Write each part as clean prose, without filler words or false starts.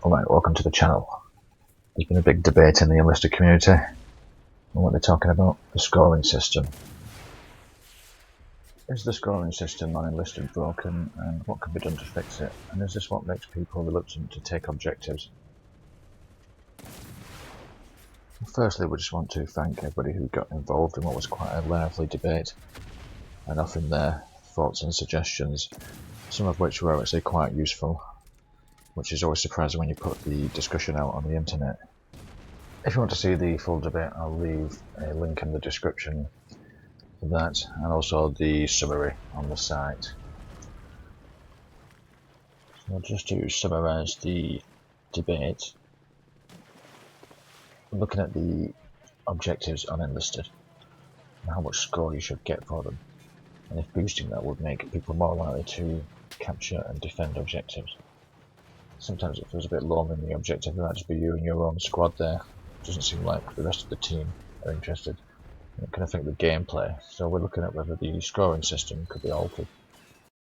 Alright, welcome to the channel. There's been a big debate in the Enlisted community on what they're talking about, the scoring system. Is the scoring system on Enlisted broken, and what can be done to fix it? And is this what makes people reluctant to take objectives? Well, firstly, we just want to thank everybody who got involved in what was quite a lively debate, and offering their thoughts and suggestions, some of which were actually quite useful, which is always surprising when you put the discussion out on the internet. If you want to see the full debate, I'll leave a link in the description for that, and also the summary on the site. So just to summarise the debate, we're looking at the objectives on Enlisted and how much score you should get for them, and if boosting that would make people more likely to capture and defend objectives. Sometimes it feels a bit lonely in the objective. It might just be you and your own squad there. It doesn't seem like the rest of the team are interested. It can affect the gameplay, so we're looking at whether the scoring system could be altered.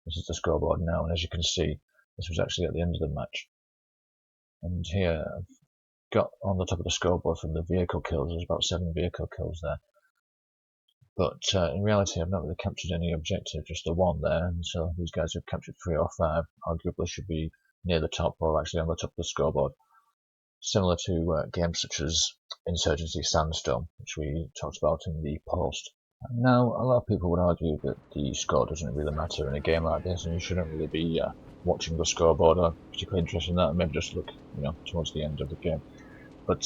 This is the scoreboard now, and as you can see, this was actually at the end of the match. And here I've got on the top of the scoreboard from the vehicle kills, there's about 7 vehicle kills there. But in reality I've not really captured any objective, just the one there, and so these guys who've captured 3 or 5 arguably should be near the top, or actually on the top of the scoreboard. Similar to games such as Insurgency Sandstorm, which we talked about in the post. Now, a lot of people would argue that the score doesn't really matter in a game like this, and you shouldn't really be watching the scoreboard or particularly interested in that, and maybe just look, towards the end of the game. But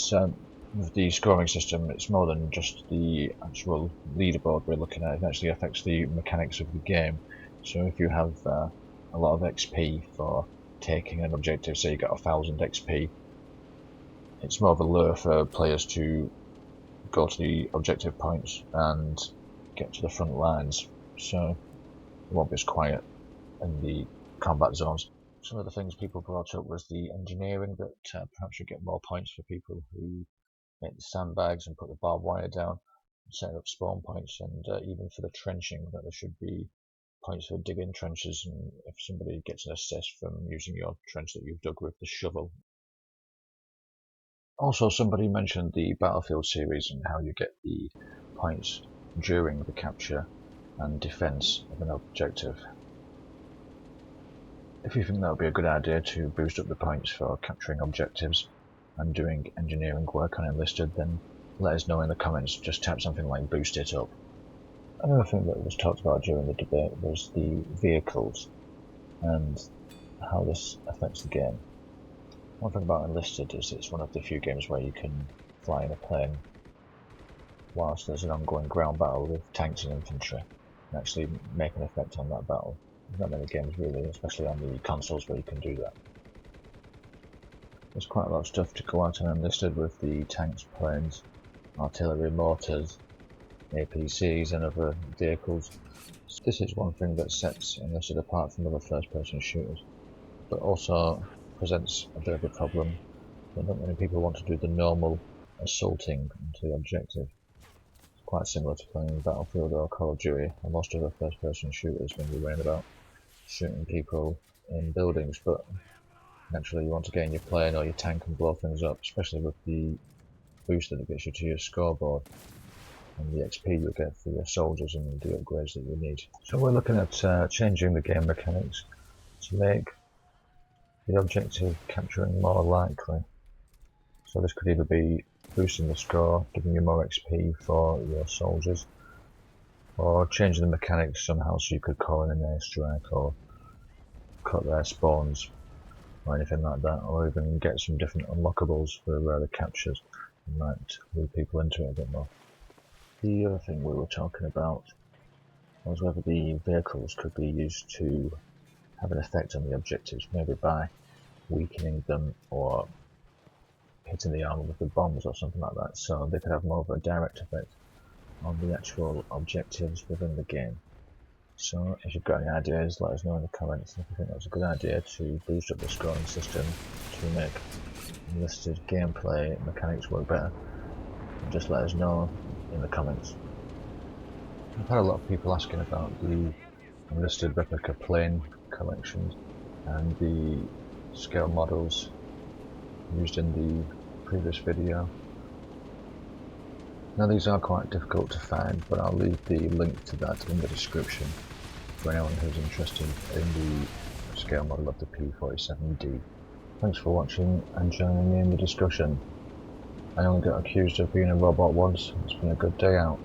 with the scoring system, it's more than just the actual leaderboard we're looking at. It actually affects the mechanics of the game. So if you have a lot of XP for taking an objective, say you got 1000 XP, it's more of a lure for players to go to the objective points and get to the front lines, so it won't be as quiet in the combat zones. Some of the things people brought up was the engineering, that perhaps should get more points for people who make the sandbags and put the barbed wire down, setting up spawn points, and even for the trenching, that there should be points for digging trenches, and if somebody gets an assist from using your trench that you've dug with the shovel. Also, somebody mentioned the Battlefield series and how you get the points during the capture and defense of an objective. If you think that would be a good idea to boost up the points for capturing objectives and doing engineering work on Enlisted, then let us know in the comments. Just type something like boost it up. Another thing that was talked about during the debate was the vehicles and how this affects the game. One thing about Enlisted is it's one of the few games where you can fly in a plane whilst there's an ongoing ground battle with tanks and infantry, and actually make an effect on that battle. There's not many games really, especially on the consoles, where you can do that. There's quite a lot of stuff to go out on Enlisted with the tanks, planes, artillery, mortars, APCs and other vehicles. So this is one thing that sets Enlisted apart from other first-person shooters, but also presents a bit of a problem that not many people want to do the normal assaulting into the objective. It's quite similar to playing Battlefield or Call of Duty or most other first-person shooters when you're worrying about shooting people in buildings, but naturally you want to get in your plane or your tank and blow things up, especially with the boost that it gets you to your scoreboard and the XP you'll get for your soldiers and the upgrades that you need. So we're looking at changing the game mechanics to make the objective capturing more likely. So this could either be boosting the score, giving you more XP for your soldiers, or changing the mechanics somehow so you could call in an airstrike or cut their spawns or anything like that, or even get some different unlockables for the captures and might lure people into it a bit more. The other thing we were talking about was whether the vehicles could be used to have an effect on the objectives, maybe by weakening them or hitting the armor with the bombs or something like that, so they could have more of a direct effect on the actual objectives within the game. So if you've got any ideas, let us know in the comments. If you think that's a good idea to boost up the scoring system to make Enlisted gameplay mechanics work better, just let us know in the comments. I've had a lot of people asking about the Enlisted replica plane collections and the scale models used in the previous video. Now these are quite difficult to find, but I'll leave the link to that in the description for anyone who's interested in the scale model of the P-47D. Thanks for watching and joining me in the discussion. I only got accused of being a robot once. It's been a good day out.